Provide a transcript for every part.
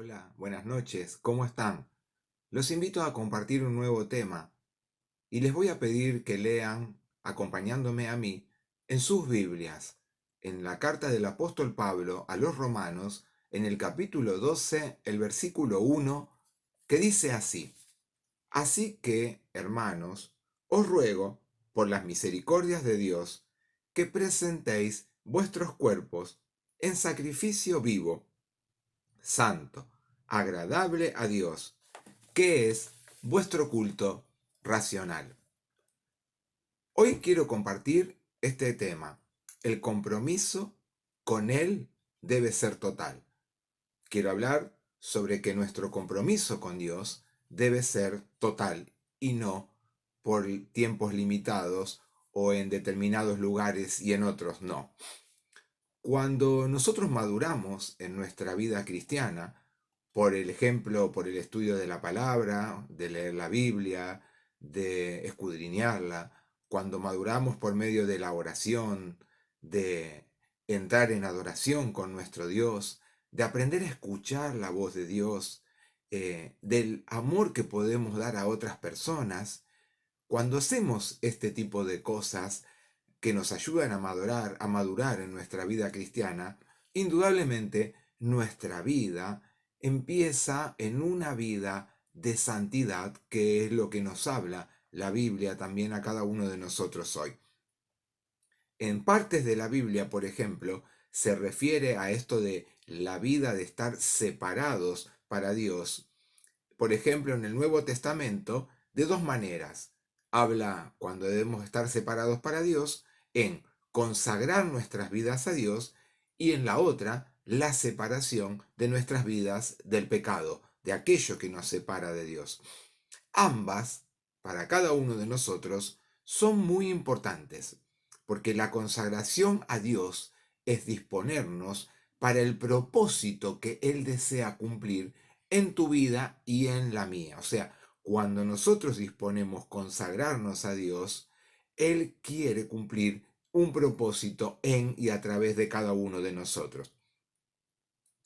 Hola, buenas noches, ¿cómo están? Los invito a compartir un nuevo tema y les voy a pedir que lean, acompañándome a mí, en sus Biblias, en la carta del apóstol Pablo a los Romanos, en el capítulo 12, el versículo 1, que dice así: Así que, hermanos, os ruego, por las misericordias de Dios, que presentéis vuestros cuerpos en sacrificio vivo, santo, agradable a Dios, que es vuestro culto racional. Hoy quiero compartir este tema. El compromiso con Él debe ser total. Quiero hablar sobre que nuestro compromiso con Dios debe ser total y no por tiempos limitados o en determinados lugares y en otros no. Cuando nosotros maduramos en nuestra vida cristiana, por el ejemplo, por el estudio de la palabra, de leer la Biblia, de escudriñarla, cuando maduramos por medio de la oración, de entrar en adoración con nuestro Dios, de aprender a escuchar la voz de Dios, del amor que podemos dar a otras personas, cuando hacemos este tipo de cosas, que nos ayudan a madurar en nuestra vida cristiana, indudablemente nuestra vida empieza en una vida de santidad, que es lo que nos habla la Biblia también a cada uno de nosotros hoy. En partes de la Biblia, por ejemplo, se refiere a esto de la vida de estar separados para Dios. Por ejemplo, en el Nuevo Testamento, de dos maneras. Habla cuando debemos estar separados para Dios, en consagrar nuestras vidas a Dios, y en la otra, la separación de nuestras vidas del pecado, de aquello que nos separa de Dios. Ambas, para cada uno de nosotros, son muy importantes, porque la consagración a Dios es disponernos para el propósito que Él desea cumplir en tu vida y en la mía. O sea, cuando nosotros disponemos consagrarnos a Dios, Él quiere cumplir un propósito en y a través de cada uno de nosotros.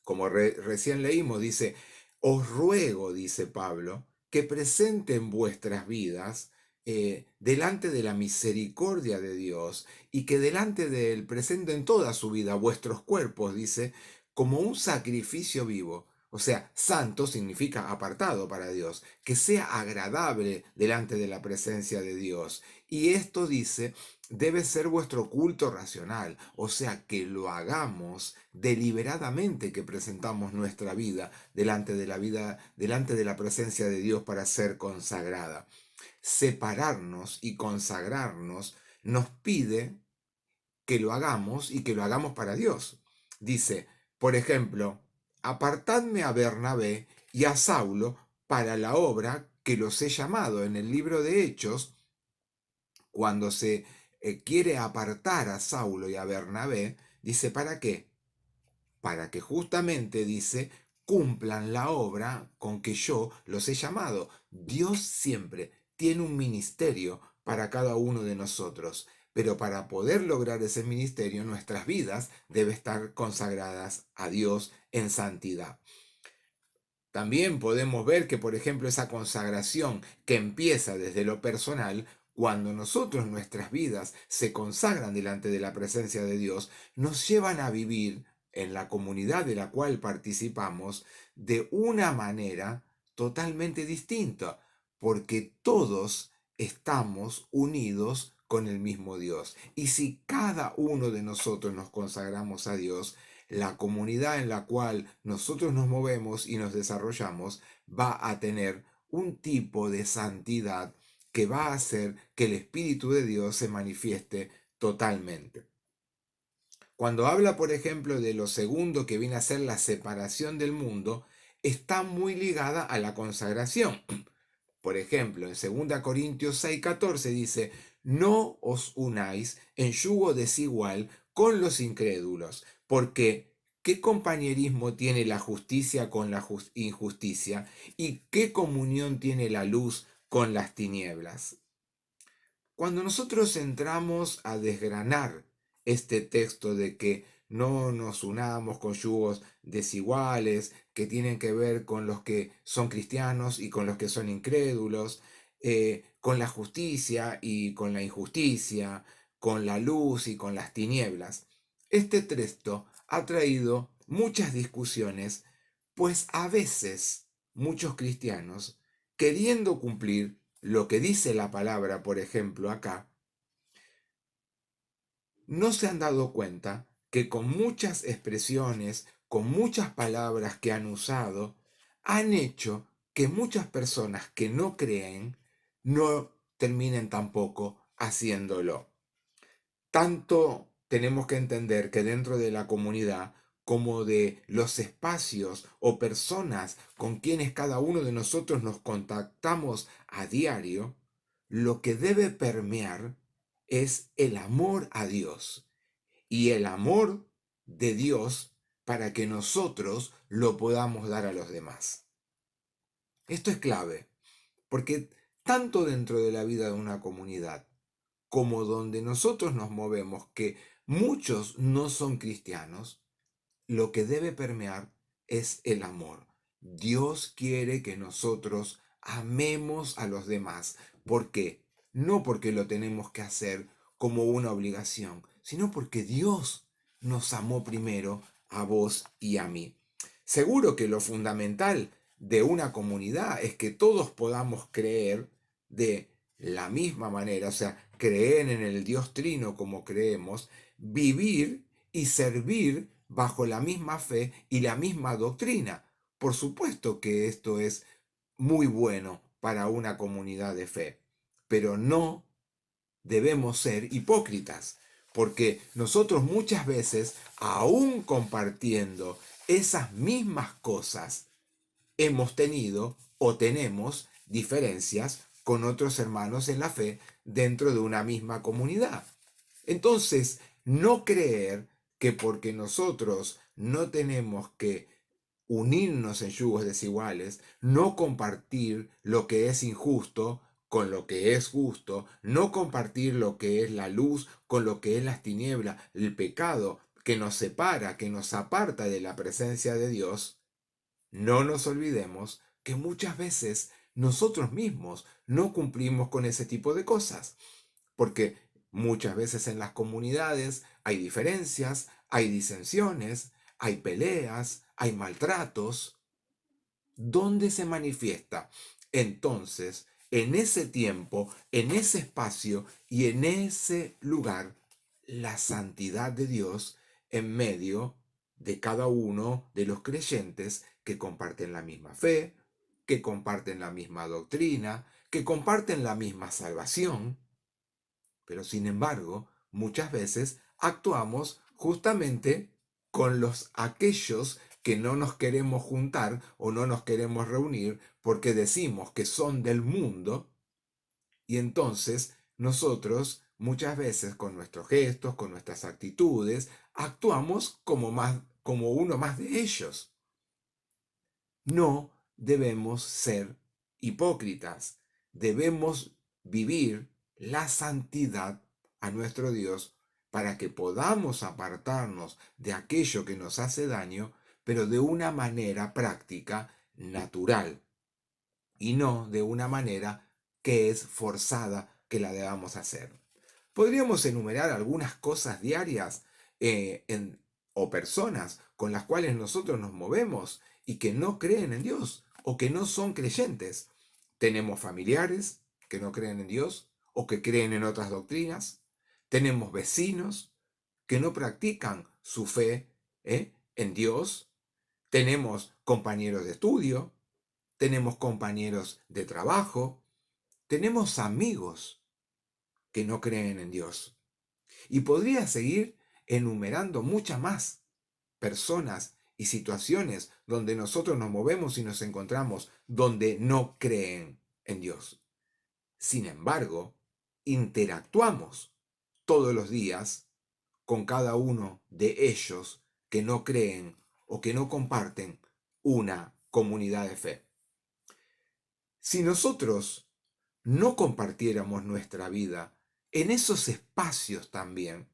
Como recién leímos, dice, os ruego, dice Pablo, que presenten vuestras vidas delante de la misericordia de Dios y que delante de Él presenten toda su vida, vuestros cuerpos, dice, como un sacrificio vivo. O sea, santo significa apartado para Dios, que sea agradable delante de la presencia de Dios. Y esto dice, debe ser vuestro culto racional, o sea, que lo hagamos deliberadamente, que presentamos nuestra vida, delante de la presencia de Dios para ser consagrada. Separarnos y consagrarnos nos pide que lo hagamos y que lo hagamos para Dios. Dice, por ejemplo, apartadme a Bernabé y a Saulo para la obra que los he llamado. En el libro de Hechos, cuando se quiere apartar a Saulo y a Bernabé, dice, ¿para qué? Para que justamente, dice, cumplan la obra con que yo los he llamado. Dios siempre tiene un ministerio para cada uno de nosotros, pero para poder lograr ese ministerio, nuestras vidas deben estar consagradas a Dios en santidad. También podemos ver que, por ejemplo, esa consagración que empieza desde lo personal, cuando nosotros nuestras vidas se consagran delante de la presencia de Dios, nos llevan a vivir en la comunidad de la cual participamos de una manera totalmente distinta, porque todos estamos unidos con el mismo Dios. Y si cada uno de nosotros nos consagramos a Dios, la comunidad en la cual nosotros nos movemos y nos desarrollamos va a tener un tipo de santidad que va a hacer que el Espíritu de Dios se manifieste totalmente. Cuando habla, por ejemplo, de lo segundo que viene a ser la separación del mundo, está muy ligada a la consagración. Por ejemplo, en 2 Corintios 6:14 dice, no os unáis en yugo desigual con los incrédulos, porque ¿qué compañerismo tiene la justicia con la injusticia? ¿Y qué comunión tiene la luz con las tinieblas? Cuando nosotros entramos a desgranar este texto de que no nos unamos con yugos desiguales que tienen que ver con los que son cristianos y con los que son incrédulos, con la justicia y con la injusticia, con la luz y con las tinieblas. Este texto ha traído muchas discusiones, pues a veces muchos cristianos, queriendo cumplir lo que dice la palabra, por ejemplo, acá, no se han dado cuenta que con muchas expresiones, con muchas palabras que han usado, han hecho que muchas personas que no creen no terminen tampoco haciéndolo. Tanto tenemos que entender que dentro de la comunidad como de los espacios o personas con quienes cada uno de nosotros nos contactamos a diario, lo que debe permear es el amor a Dios y el amor de Dios para que nosotros lo podamos dar a los demás. Esto es clave, porque tanto dentro de la vida de una comunidad como donde nosotros nos movemos, que muchos no son cristianos, lo que debe permear es el amor. Dios quiere que nosotros amemos a los demás. ¿Por qué? No porque lo tenemos que hacer como una obligación, sino porque Dios nos amó primero a vos y a mí. Seguro que lo fundamental de una comunidad es que todos podamos creer de la misma manera, o sea, creer en el Dios Trino como creemos, vivir y servir bajo la misma fe y la misma doctrina. Por supuesto que esto es muy bueno para una comunidad de fe, pero no debemos ser hipócritas, porque nosotros muchas veces, aún compartiendo esas mismas cosas, hemos tenido o tenemos diferencias con otros hermanos en la fe dentro de una misma comunidad. Entonces, no creer que porque nosotros no tenemos que unirnos en yugos desiguales, no compartir lo que es injusto con lo que es justo, no compartir lo que es la luz con lo que es las tinieblas, el pecado que nos separa, que nos aparta de la presencia de Dios, no nos olvidemos que muchas veces nosotros mismos no cumplimos con ese tipo de cosas, porque muchas veces en las comunidades hay diferencias, hay disensiones, hay peleas, hay maltratos. ¿Dónde se manifiesta? Entonces, en ese tiempo, en ese espacio y en ese lugar, la santidad de Dios en medio de cada uno de los creyentes que comparten la misma fe, que comparten la misma doctrina, que comparten la misma salvación. Pero sin embargo, muchas veces actuamos justamente con aquellos que no nos queremos juntar o no nos queremos reunir porque decimos que son del mundo y entonces nosotros muchas veces con nuestros gestos, con nuestras actitudes, actuamos como uno más de ellos. No debemos ser hipócritas, debemos vivir la santidad a nuestro Dios para que podamos apartarnos de aquello que nos hace daño, pero de una manera práctica, natural, y no de una manera que es forzada que la debamos hacer. Podríamos enumerar algunas cosas diarias o personas con las cuales nosotros nos movemos y que no creen en Dios o que no son creyentes. Tenemos familiares que no creen en Dios o que creen en otras doctrinas. Tenemos vecinos que no practican su fe en Dios. Tenemos compañeros de estudio. Tenemos compañeros de trabajo. Tenemos amigos que no creen en Dios. Y podría seguir enumerando muchas más personas y situaciones donde nosotros nos movemos y nos encontramos donde no creen en Dios. Sin embargo, interactuamos todos los días con cada uno de ellos que no creen o que no comparten una comunidad de fe. Si nosotros no compartiéramos nuestra vida en esos espacios también,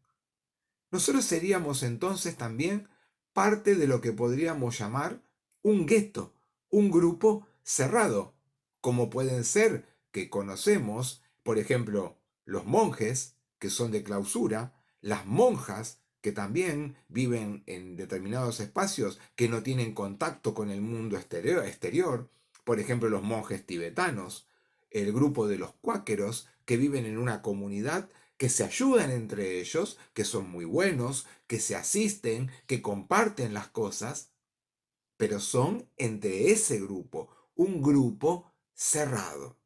Nosotros seríamos entonces también parte de lo que podríamos llamar un gueto, un grupo cerrado, como pueden ser que conocemos, por ejemplo, los monjes, que son de clausura, las monjas, que también viven en determinados espacios que no tienen contacto con el mundo exterior, por ejemplo, los monjes tibetanos, el grupo de los cuáqueros, que viven en una comunidad que se ayudan entre ellos, que son muy buenos, que se asisten, que comparten las cosas, pero son entre ese grupo, un grupo cerrado,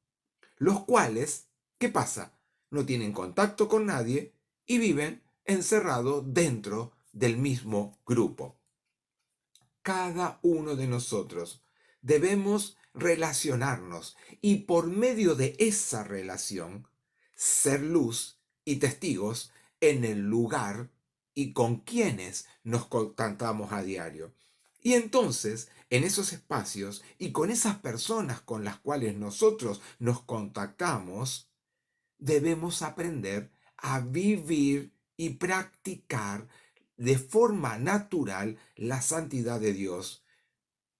los cuales, ¿qué pasa? No tienen contacto con nadie y viven encerrados dentro del mismo grupo. Cada uno de nosotros debemos relacionarnos y por medio de esa relación ser luz y testigos en el lugar y con quienes nos contactamos a diario. Y entonces, en esos espacios y con esas personas con las cuales nosotros nos contactamos, debemos aprender a vivir y practicar de forma natural la santidad de Dios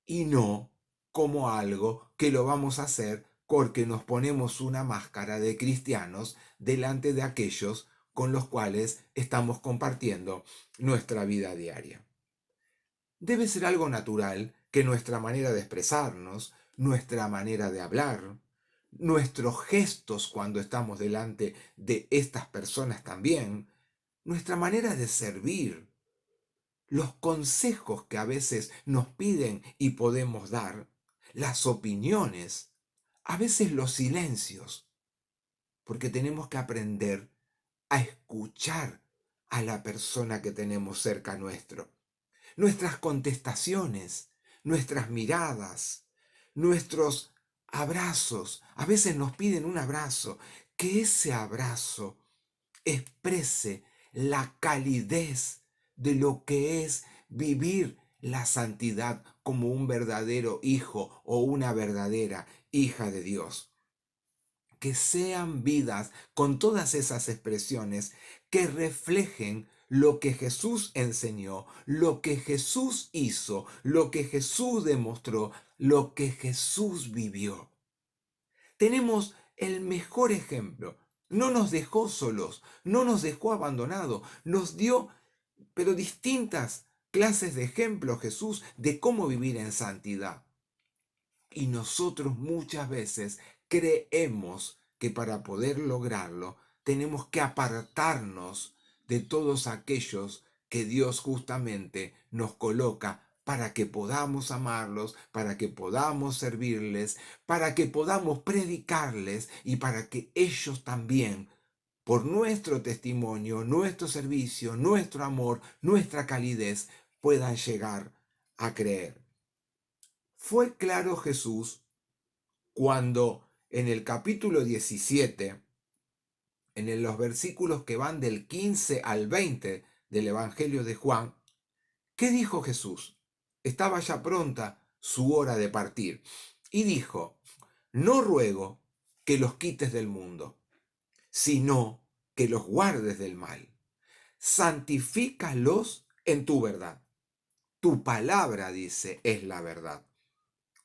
y no como algo que lo vamos a hacer porque nos ponemos una máscara de cristianos delante de aquellos con los cuales estamos compartiendo nuestra vida diaria. Debe ser algo natural que nuestra manera de expresarnos, nuestra manera de hablar, nuestros gestos cuando estamos delante de estas personas también, nuestra manera de servir, los consejos que a veces nos piden y podemos dar, las opiniones, a veces los silencios, porque tenemos que aprender a escuchar a la persona que tenemos cerca nuestro. Nuestras contestaciones, nuestras miradas, nuestros abrazos. A veces nos piden un abrazo, que ese abrazo exprese la calidez de lo que es vivir la santidad como un verdadero hijo o una verdadera hija de Dios. Que sean vidas con todas esas expresiones que reflejen lo que Jesús enseñó, lo que Jesús hizo, lo que Jesús demostró, lo que Jesús vivió. Tenemos el mejor ejemplo. No nos dejó solos, no nos dejó abandonados, nos dio, pero distintas clases de ejemplos Jesús de cómo vivir en santidad. Y nosotros muchas veces creemos que para poder lograrlo tenemos que apartarnos de todos aquellos que Dios justamente nos coloca para que podamos amarlos, para que podamos servirles, para que podamos predicarles y para que ellos también, por nuestro testimonio, nuestro servicio, nuestro amor, nuestra calidez, puedan llegar a creer. Fue claro Jesús cuando en el capítulo 17, los versículos que van del 15 al 20 del Evangelio de Juan, ¿qué dijo Jesús? Estaba ya pronta su hora de partir y dijo, no ruego que los quites del mundo, sino que los guardes del mal. Santifícalos en tu verdad. Tu palabra, dice, es la verdad.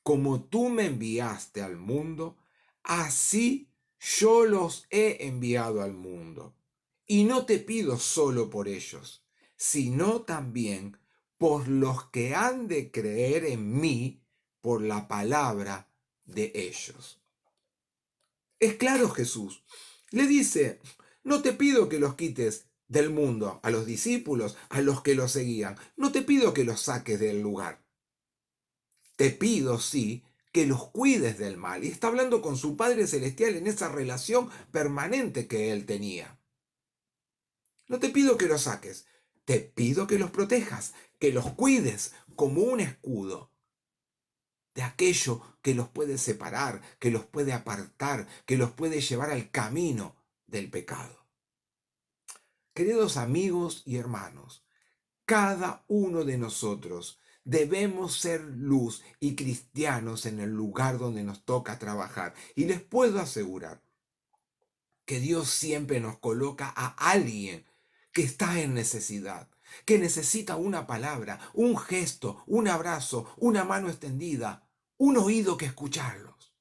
Como tú me enviaste al mundo, así yo los he enviado al mundo. Y no te pido solo por ellos, sino también por los que han de creer en mí por la palabra de ellos. Es claro Jesús. Le dice, no te pido que los quites del mundo a los discípulos, a los que los seguían. No te pido que los saques del lugar. Te pido, sí, que los cuides del mal. Y está hablando con su Padre Celestial en esa relación permanente que él tenía. No te pido que los saques, te pido que los protejas, que los cuides como un escudo de aquello que los puede separar, que los puede apartar, que los puede llevar al camino del pecado. Queridos amigos y hermanos, cada uno de nosotros debemos ser luz y cristianos en el lugar donde nos toca trabajar. Y les puedo asegurar que Dios siempre nos coloca a alguien que está en necesidad, que necesita una palabra, un gesto, un abrazo, una mano extendida, un oído que escucharlos.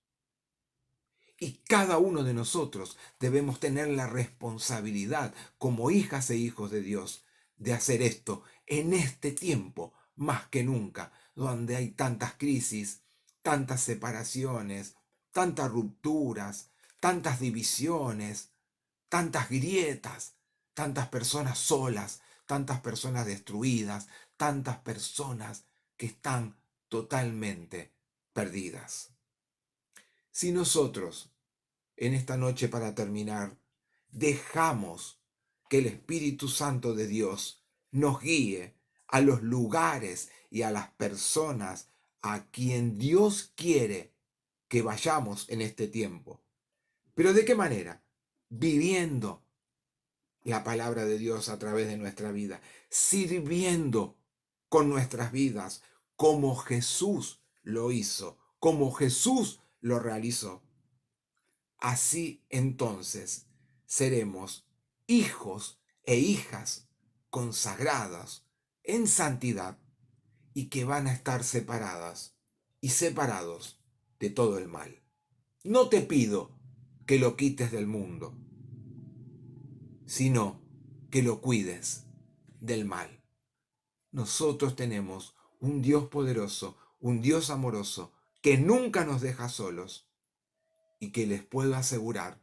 Y cada uno de nosotros debemos tener la responsabilidad, como hijas e hijos de Dios, de hacer esto en este tiempo más que nunca, donde hay tantas crisis, tantas separaciones, tantas rupturas, tantas divisiones, tantas grietas, tantas personas solas, tantas personas destruidas, tantas personas que están totalmente perdidas. Si nosotros, en esta noche para terminar, dejamos que el Espíritu Santo de Dios nos guíe a los lugares y a las personas a quien Dios quiere que vayamos en este tiempo. ¿Pero de qué manera? Viviendo la palabra de Dios a través de nuestra vida, sirviendo con nuestras vidas como Jesús lo hizo, como Jesús lo realizó. Así entonces seremos hijos e hijas consagradas en santidad y que van a estar separadas y separados de todo el mal. No te pido que lo quites del mundo, sino que lo cuides del mal. Nosotros tenemos un Dios poderoso, un Dios amoroso, que nunca nos deja solos y que les puedo asegurar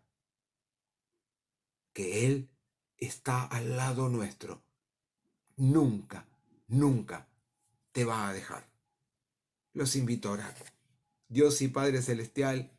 que Él está al lado nuestro. Nunca, nunca te va a dejar. Los invito a orar. Dios y Padre Celestial,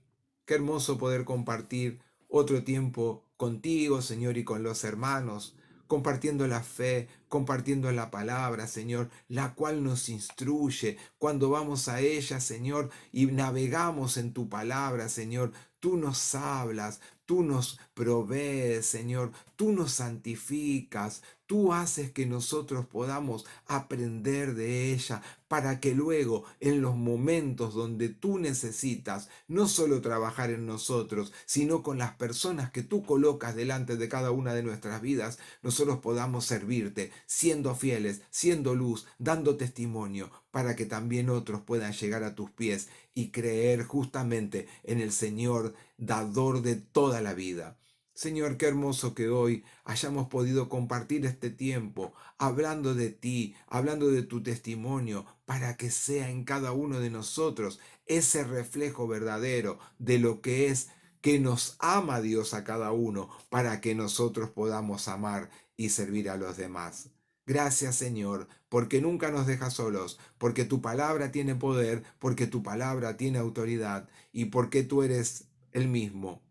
qué hermoso poder compartir otro tiempo contigo, Señor, y con los hermanos, compartiendo la fe, compartiendo la palabra, Señor, la cual nos instruye. Cuando vamos a ella, Señor, y navegamos en tu palabra, Señor, tú nos hablas, tú nos provees, Señor, tú nos santificas, tú haces que nosotros podamos aprender de ella para que luego en los momentos donde tú necesitas no solo trabajar en nosotros, sino con las personas que tú colocas delante de cada una de nuestras vidas, nosotros podamos servirte, siendo fieles, siendo luz, dando testimonio, para que también otros puedan llegar a tus pies y creer justamente en el Señor, dador de toda la vida. Señor, qué hermoso que hoy hayamos podido compartir este tiempo hablando de ti, hablando de tu testimonio, para que sea en cada uno de nosotros ese reflejo verdadero de lo que es que nos ama Dios a cada uno, para que nosotros podamos amar y servir a los demás. Gracias, Señor, porque nunca nos dejas solos, porque tu palabra tiene poder, porque tu palabra tiene autoridad y porque tú eres el mismo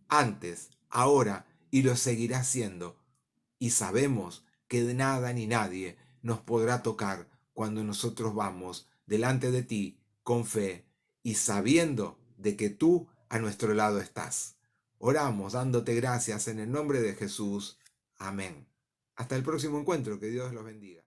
antes, ahora y lo seguirá siendo. Y sabemos que de nada ni nadie nos podrá tocar cuando nosotros vamos delante de ti con fe y sabiendo de que tú a nuestro lado estás. Oramos dándote gracias en el nombre de Jesús. Amén. Hasta el próximo encuentro. Que Dios los bendiga.